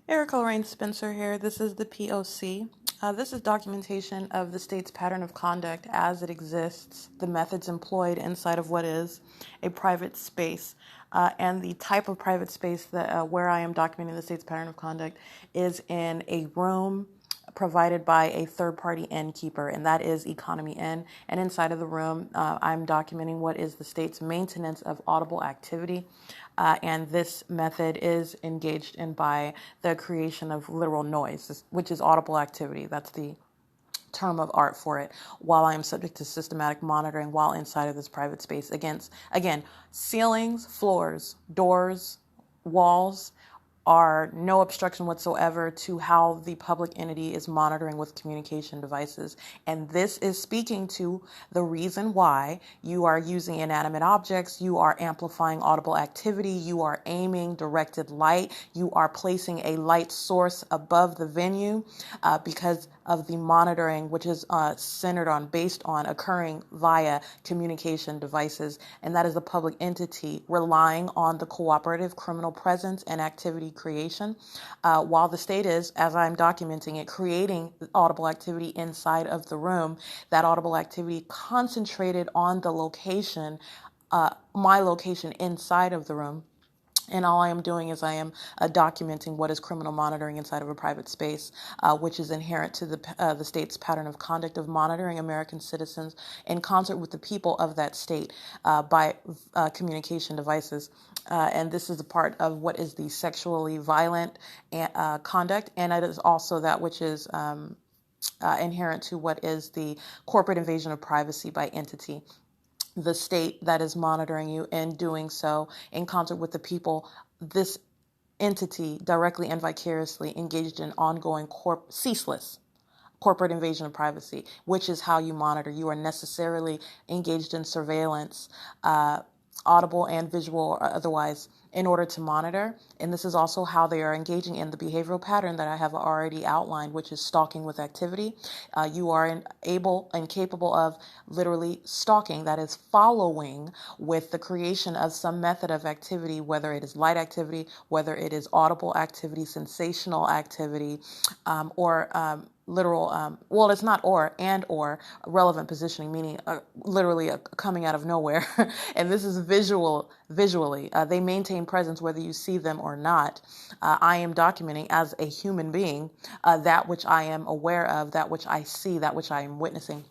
Erica Lorraine Spencer here. This is the P.O.C. This is documentation of the state's pattern of conduct as it exists, the methods employed inside of what is a private space, and the type of private space that where I am documenting the state's pattern of conduct is in a room provided by a third-party innkeeper, and that is Economy Inn. And inside of the room, I'm documenting what is the state's maintenance of audible activity. And this method is engaged in by the creation of literal noise, which is audible activity. That's the term of art for it, while I am subject to systematic monitoring while inside of this private space against, again, ceilings, floors, doors, walls, are no obstruction whatsoever to how the public entity is monitoring with communication devices. And this is speaking to the reason why you are using inanimate objects, you are amplifying audible activity, you are aiming directed light, you are placing a light source above the venue because of the monitoring, which is based on occurring via communication devices. And that is a public entity relying on the cooperative criminal presence and activity creation, while the state is, as I'm documenting it, creating audible activity inside of the room. That audible activity concentrated on the location, my location inside of the room. And all I am doing is I am documenting what is criminal monitoring inside of a private space, which is inherent to the state's pattern of conduct of monitoring American citizens in concert with the people of that state by communication devices. And this is a part of what is the sexually violent conduct, and it is also that which is inherent to what is the corporate invasion of privacy by entity. The state that is monitoring you and doing so in concert with the people, this entity directly and vicariously engaged in ongoing ceaseless corporate invasion of privacy, which is how you monitor. You are necessarily engaged in surveillance, audible and visual or otherwise, in order to monitor. And this is also how they are engaging in the behavioral pattern that I have already outlined, which is stalking with activity. You are able and capable of literally stalking, that is following with the creation of some method of activity, whether it is light activity, whether it is audible activity, sensational activity, or literal, well, it's not or relevant positioning, meaning literally coming out of nowhere. And this is visually. They maintain presence whether you see them or not. I am documenting as a human being that which I am aware of, that which I see, that which I am witnessing.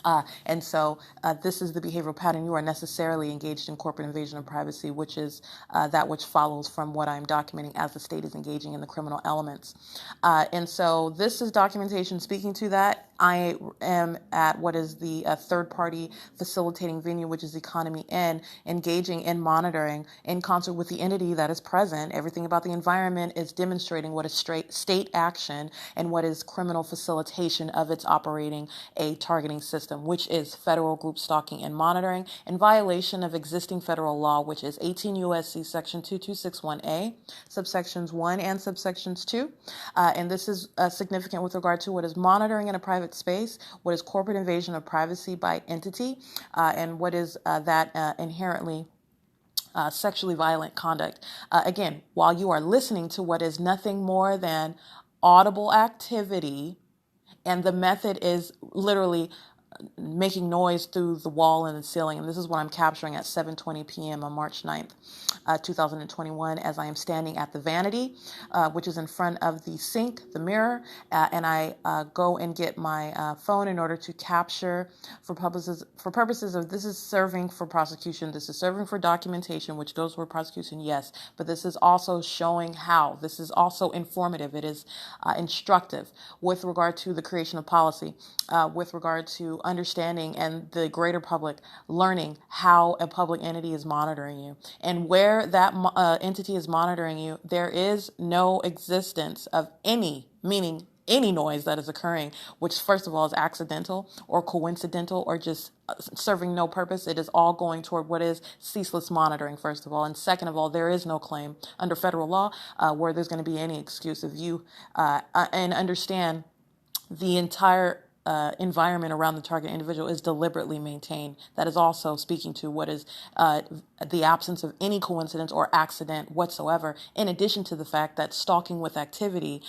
And so this is the behavioral pattern. You are necessarily engaged in corporate invasion of privacy, which is that which follows from what I'm documenting as the state is engaging in the criminal elements. And so this is documentation speaking to that. I am at what is the third-party facilitating venue, which is Economy Inn, engaging in monitoring in concert with the entity that is present. Everything about the environment is demonstrating what is state action and what is criminal facilitation of its operating a targeting system, which is federal group stalking and monitoring in violation of existing federal law, which is 18 U.S.C. section 2261A, subsections 1 and subsections 2. And this is significant with regard to what is monitoring in a private space, what is corporate invasion of privacy by entity, and what is that inherently sexually violent conduct. Again, while you are listening to what is nothing more than audible activity, and the method is literally making noise through the wall and the ceiling. And this is what I'm capturing at 7:20 p.m. on March 9th, 2021, as I am standing at the vanity, which is in front of the sink, the mirror, and I go and get my phone in order to capture for purposes of this is serving for prosecution, this is serving for documentation, which goes for prosecution, yes, but this is also showing how. This is also informative. It is instructive with regard to the creation of policy, with regard to understanding and the greater public learning how a public entity is monitoring you. And where that entity is monitoring you, there is no existence of any noise that is occurring, which first of all is accidental or coincidental or just serving no purpose. It is all going toward what is ceaseless monitoring, first of all. And second of all, there is no claim under federal law where there's going to be any excuse of you and understand the entire environment around the target individual is deliberately maintained. That is also speaking to what is the absence of any coincidence or accident whatsoever, in addition to the fact that stalking with activity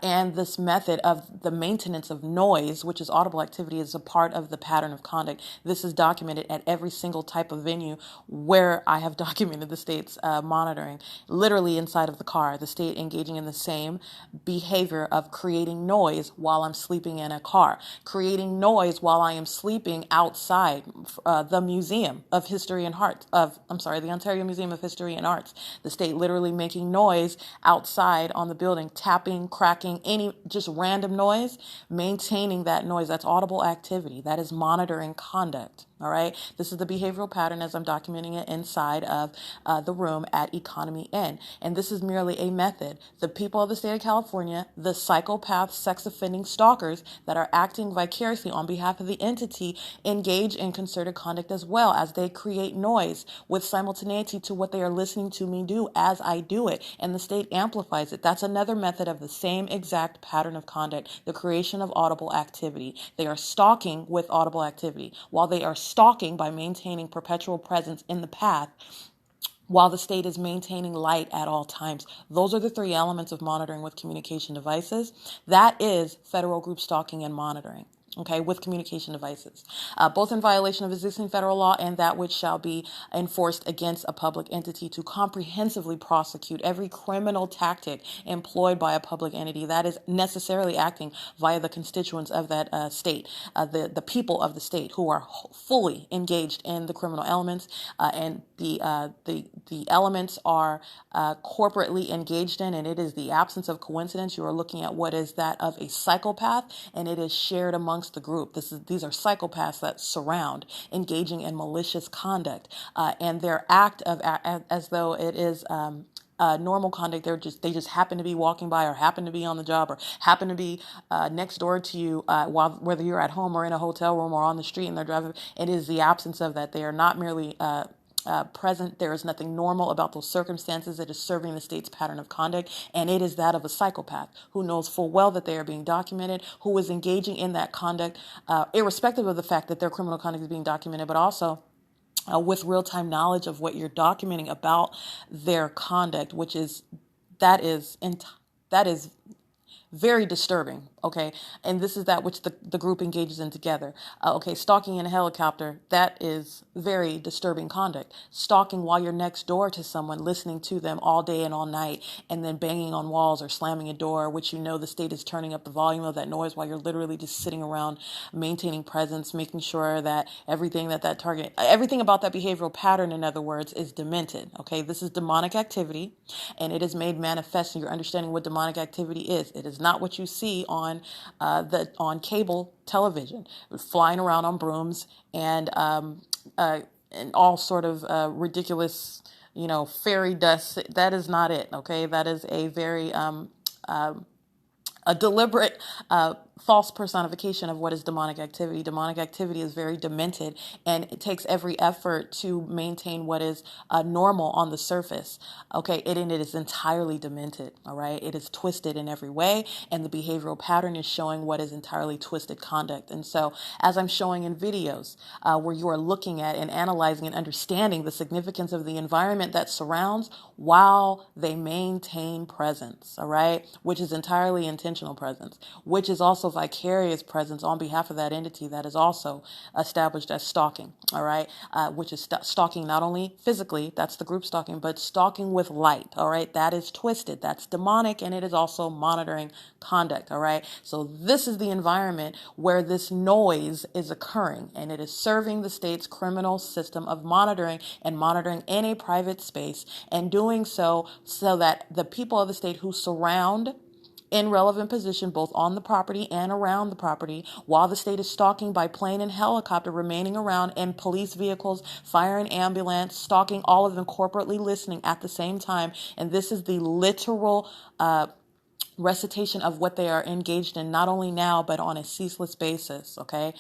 and this method of the maintenance of noise, which is audible activity, is a part of the pattern of conduct. This is documented at every single type of venue where I have documented the state's monitoring, literally inside of the car, the state engaging in the same behavior of creating noise while I'm sleeping in a car, creating noise while I am sleeping outside the Museum of History and Arts, the Ontario Museum of History and Arts. The state literally making noise outside on the building, tapping, cracking, any just random noise, maintaining that noise. That's audible activity. That is monitoring conduct. All right. This is the behavioral pattern as I'm documenting it inside of the room at Economy Inn. And this is merely a method. The people of the state of California, the psychopath, sex offending stalkers that are acting vicariously on behalf of the entity, engage in concerted conduct as well as they create noise with simultaneity to what they are listening to me do as I do it. And the state amplifies it. That's another method of the same exact pattern of conduct, the creation of audible activity. They are stalking with audible activity while they are stalking by maintaining perpetual presence in the path while the state is maintaining light at all times. Those are the three elements of monitoring with communication devices. That is federal group stalking and monitoring. Okay, with communication devices, both in violation of existing federal law and that which shall be enforced against a public entity to comprehensively prosecute every criminal tactic employed by a public entity that is necessarily acting via the constituents of that state, the people of the state who are fully engaged in the criminal elements, and the elements are corporately engaged in, and it is the absence of coincidence. You are looking at what is that of a psychopath, and it is shared amongst the group. These are psychopaths that surround, engaging in malicious conduct, and their act of as though it is normal conduct. They just happen to be walking by, or happen to be on the job, or happen to be next door to you, whether you're at home or in a hotel room or on the street and they're driving. It is the absence of that. They are not merely present. There is nothing normal about those circumstances. It is serving the state's pattern of conduct, and it is that of a psychopath who knows full well that they are being documented, who is engaging in that conduct, irrespective of the fact that their criminal conduct is being documented, but also with real-time knowledge of what you're documenting about their conduct, that is very disturbing, okay? And this is that which the group engages in together. Okay, stalking in a helicopter, that is very disturbing conduct. Stalking while you're next door to someone, listening to them all day and all night, and then banging on walls or slamming a door, which you know the state is turning up the volume of that noise while you're literally just sitting around maintaining presence, making sure that everything about that behavioral pattern, in other words, is demented, okay? This is demonic activity, and it is made manifest, and you're understanding what demonic activity is. It is not what you see on cable television, flying around on brooms and all sort of ridiculous, fairy dust. That is not it. Okay, that is a very a deliberate false personification of what is demonic activity. Demonic activity is very demented, and it takes every effort to maintain what is normal on the surface. Okay, it is entirely demented. All right, it is twisted in every way, and the behavioral pattern is showing what is entirely twisted conduct. And so, as I'm showing in videos where you are looking at and analyzing and understanding the significance of the environment that surrounds while they maintain presence, all right, which is entirely intentional presence, which is also vicarious presence on behalf of that entity that is also established as stalking, all right, which is stalking not only physically, that's the group stalking, but stalking with light, all right, that is twisted, that's demonic, and it is also monitoring conduct, all right. So this is the environment where this noise is occurring, and it is serving the state's criminal system of monitoring in a private space, and doing so that the people of the state who surround in relevant position, both on the property and around the property, while the state is stalking by plane and helicopter, remaining around in police vehicles, fire and ambulance, stalking, all of them corporately listening at the same time. And this is the literal recitation of what they are engaged in, not only now, but on a ceaseless basis, okay?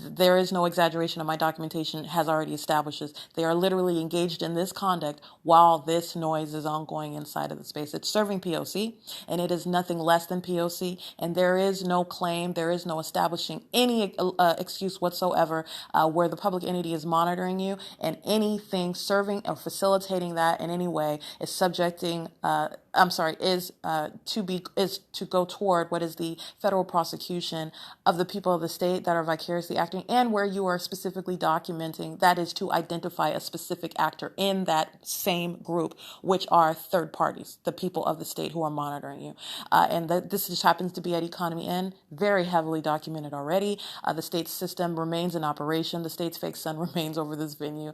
There is no exaggeration of my documentation has already established this. They are literally engaged in this conduct while this noise is ongoing inside of the space. It's serving P.O.C, and it is nothing less than P.O.C, and there is no claim, there is no establishing any excuse whatsoever where the public entity is monitoring you, and anything serving or facilitating that in any way is subjecting is to go toward what is the federal prosecution of the people of the state that are vicariously acting, and where you are specifically documenting, that is to identify a specific actor in that same group, which are third parties, the people of the state who are monitoring you. And this just happens to be at Economy N, very heavily documented already. The state's system remains in operation. The state's fake sun remains over this venue.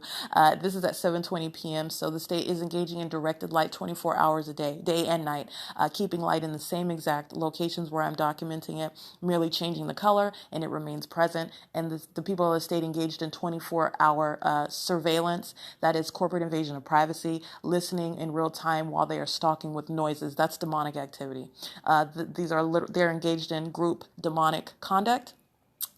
This is at 7:20 p.m., so the state is engaging in directed light 24 hours a day and night, keeping light in the same exact locations where I'm documenting it, merely changing the color, and it remains present. And the people of the state engaged in 24-hour surveillance, that is corporate invasion of privacy, listening in real time while they are stalking with noises. That's demonic activity. They're engaged in group demonic conduct.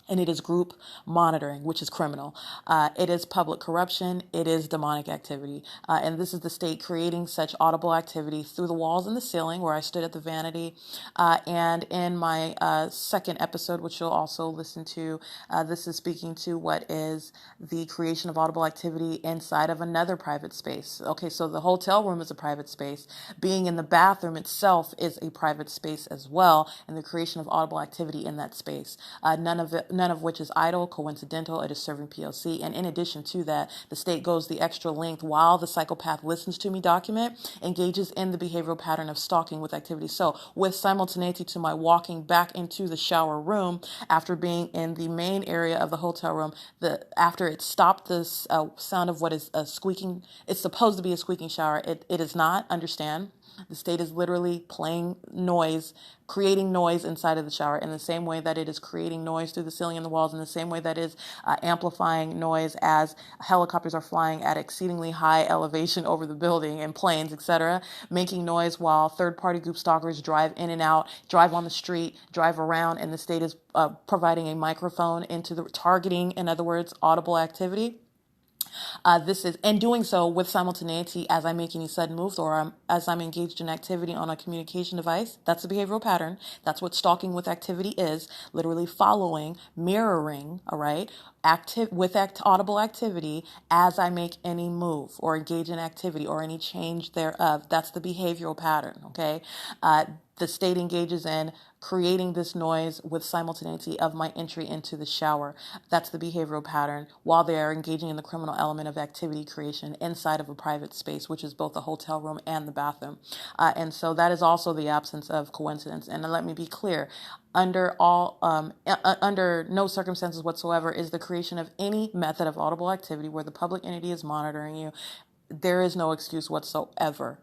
And it is group monitoring, which is criminal. It is public corruption. It is demonic activity. And this is the state creating such audible activity through the walls and the ceiling where I stood at the vanity. And in my second episode, which you'll also listen to, this is speaking to what is the creation of audible activity inside of another private space. Okay, so the hotel room is a private space. Being in the bathroom itself is a private space as well, and the creation of audible activity in that space. None of which is idle, coincidental. It is serving P.O.C. And in addition to that, the state goes the extra length while the psychopath listens to me document, engages in the behavioral pattern of stalking with activity. So with simultaneity to my walking back into the shower room after being in the main area of the hotel room, after it stopped this sound of what is a squeaking, it's supposed to be a squeaking shower. It is not, understand. The state is literally playing noise, creating noise inside of the shower in the same way that it is creating noise through the ceiling and the walls, in the same way that is amplifying noise as helicopters are flying at exceedingly high elevation over the building, and planes, etc., making noise while third-party group stalkers drive in and out, drive on the street, drive around, and the state is providing a microphone into the targeting, in other words, audible activity. And doing so with simultaneity as I make any sudden moves or as I'm engaged in activity on a communication device. That's a behavioral pattern. That's what stalking with activity is, literally following, mirroring, all right, audible activity as I make any move or engage in activity or any change thereof. That's the behavioral pattern, okay? The state engages in creating this noise with simultaneity of my entry into the shower. That's the behavioral pattern while they are engaging in the criminal element of activity creation inside of a private space, which is both the hotel room and the bathroom. And so that is also the absence of coincidence. And let me be clear, under no circumstances whatsoever is the creation of any method of audible activity where the public entity is monitoring you. There is no excuse whatsoever.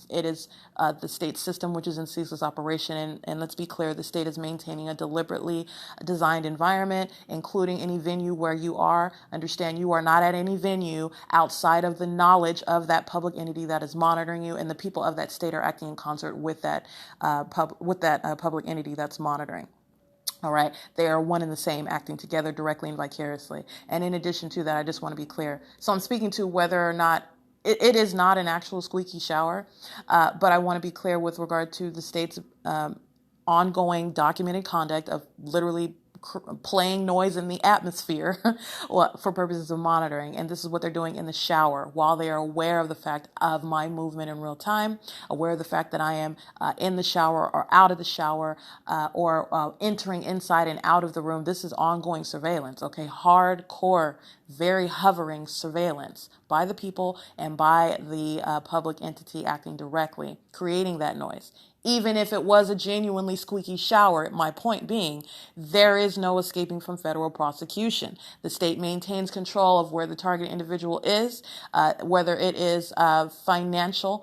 It is the state system, which is in ceaseless operation. And let's be clear, the state is maintaining a deliberately designed environment, including any venue where you are. Understand, you are not at any venue outside of the knowledge of that public entity that is monitoring you, and the people of that state are acting in concert with that public entity that's monitoring. All right. They are one and the same, acting together directly and vicariously. And in addition to that, I just want to be clear. So I'm speaking to whether or not it is not an actual squeaky shower, but I want to be clear with regard to the state's ongoing documented conduct of literally playing noise in the atmosphere for purposes of monitoring. And this is what they're doing in the shower while they are aware of the fact of my movement in real time, aware of the fact that I am in the shower or out of the shower or entering inside and out of the room. This is ongoing surveillance, okay? Hardcore, very hovering surveillance by the people and by the public entity acting directly, creating that noise. Even if it was a genuinely squeaky shower, my point being, there is no escaping from federal prosecution. The state maintains control of where the target individual is, whether it is financially,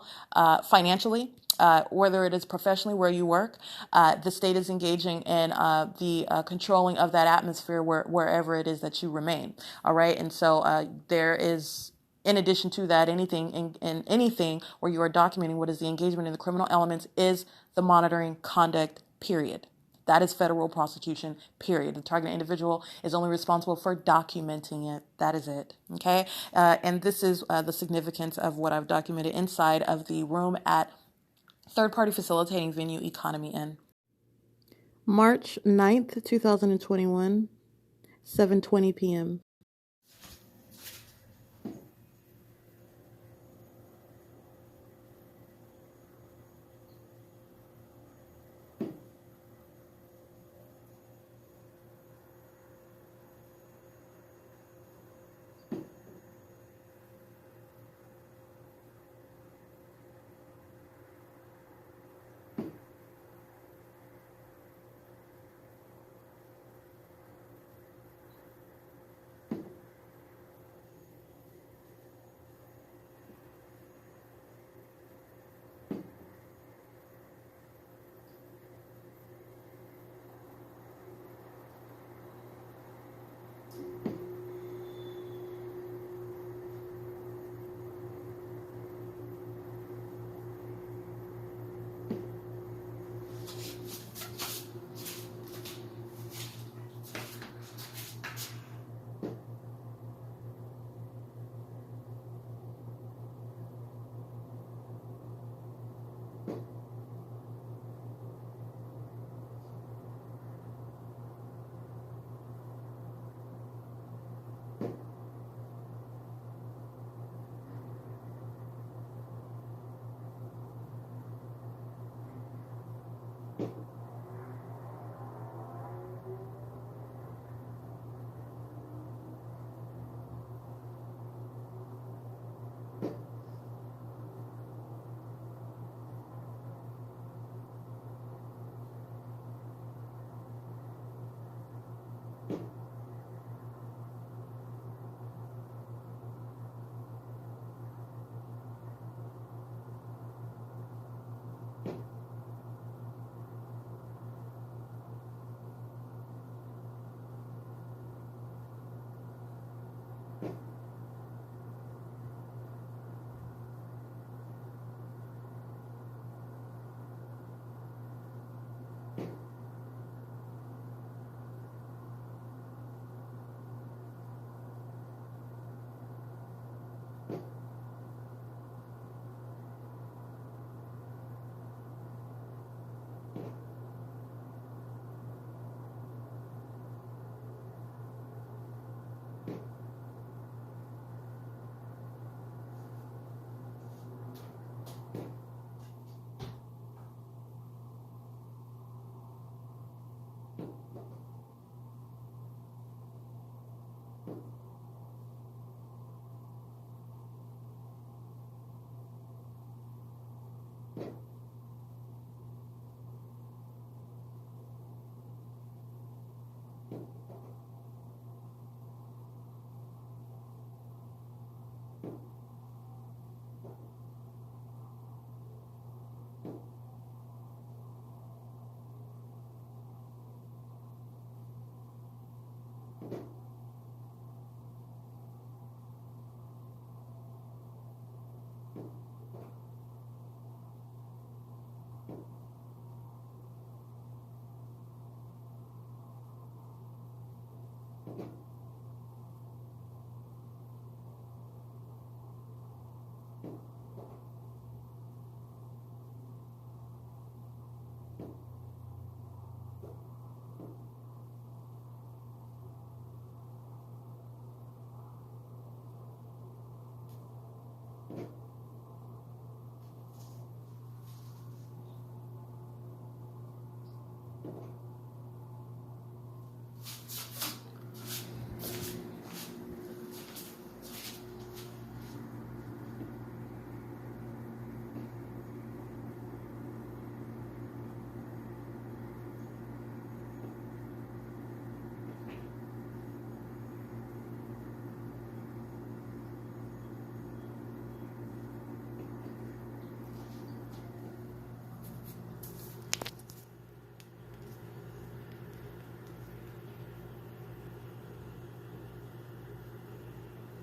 whether it is professionally where you work. The state is engaging in the controlling of that atmosphere wherever it is that you remain. All right. And so there is In addition to that, anything in anything where you are documenting what is the engagement in the criminal elements is the monitoring conduct, period. That is federal prosecution, period. The targeted individual is only responsible for documenting it. That is it, okay? And this is the significance of what I've documented inside of the room at third-party facilitating venue Economy Inn. March 9th, 2021, 7:20 p.m.